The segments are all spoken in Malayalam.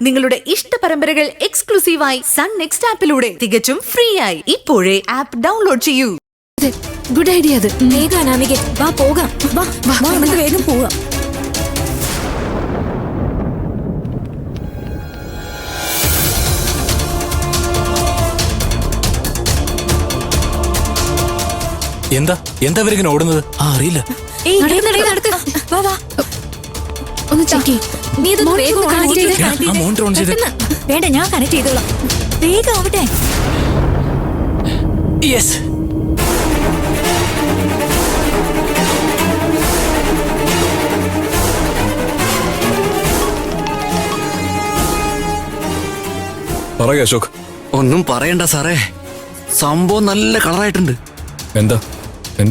നിങ്ങളുടെ ഇഷ്ട പരമ്പരകൾ എക്സ്ക്ലൂസീവായി സൺ നെക്സ്റ്റ് ആപ്പിലൂടെ തികച്ചും ഫ്രീ ആയി ഇപ്പോഴേ ആപ്പ് ഡൗൺലോഡ് ചെയ്യൂ. ഗുഡ് ഐഡിയ അത്. വേഗം അനാമികെ വാ പോകാം. വാ നമുക്ക് വേഗം പോവാം. എന്താ ഇവരിങ്ങനെ ഓടുന്നത്? അറിയില്ല. വാ വാ ഒന്ന് ചെക്ക്. നീ ഇത് വേഗം കണക്ട് ചെയ്ത്. വേണ്ട, ഞാൻ കണക്ട് ചെയ്തോളാം. വേഗം ആവട്ടെ. യെസ്. പറയൂ അശോക്. ഒന്നും പറയണ്ട സാറേ, സംഭവം നല്ല കളറായിട്ടുണ്ട്. എന്താ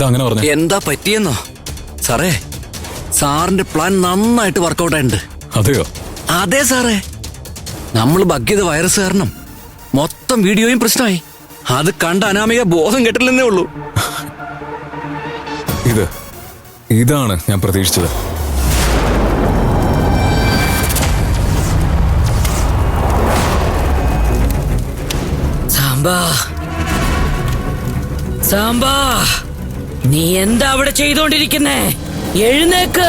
അങ്ങനെ പറഞ്ഞു? എന്താ പറ്റിയെന്നോ സാറേ, സാറിന്റെ പ്ലാൻ നന്നായിട്ട് വർക്കൗട്ട് ആയിട്ടുണ്ട്. അതെയോ? അതെ സാറേ, നമ്മൾ ബഗ് ചെയ്ത വൈറസ് കാരണം മൊത്തം വീഡിയോയും പ്രശ്നമായി. അത് കണ്ട അനാമിക ബോധം കെട്ടില്ലെന്നേ ഉള്ളൂ. ഇതാണ് ഞാൻ പ്രതീക്ഷിച്ചത്. സാമ്പാ, നീ എന്താ അവിടെ ചെയ്തോണ്ടിരിക്കുന്നേ? എഴുന്നേക്ക്.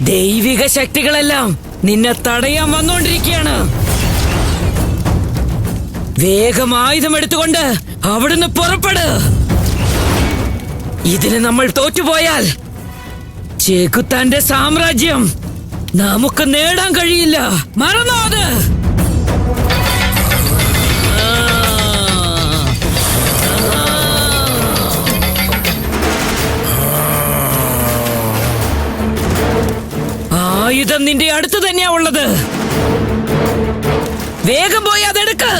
ദൈവിക ശക്തികളെല്ലാം നിന്നെ തടയാൻ വന്നോണ്ടിരിക്കുകയാണ്. വേഗം ആയുധം എടുത്തുകൊണ്ട് അവിടുന്ന് പുറപ്പെട്. ഇതിന് നമ്മൾ തോറ്റുപോയാൽ ചെകുത്താന്റെ സാമ്രാജ്യം നമുക്ക് നേടാൻ കഴിയില്ല. മറന്നോ അത്? ആയുധം നിന്റെ അടുത്ത് തന്നെയാ ഉള്ളത്. വേഗം പോയി അതെടുക്ക്.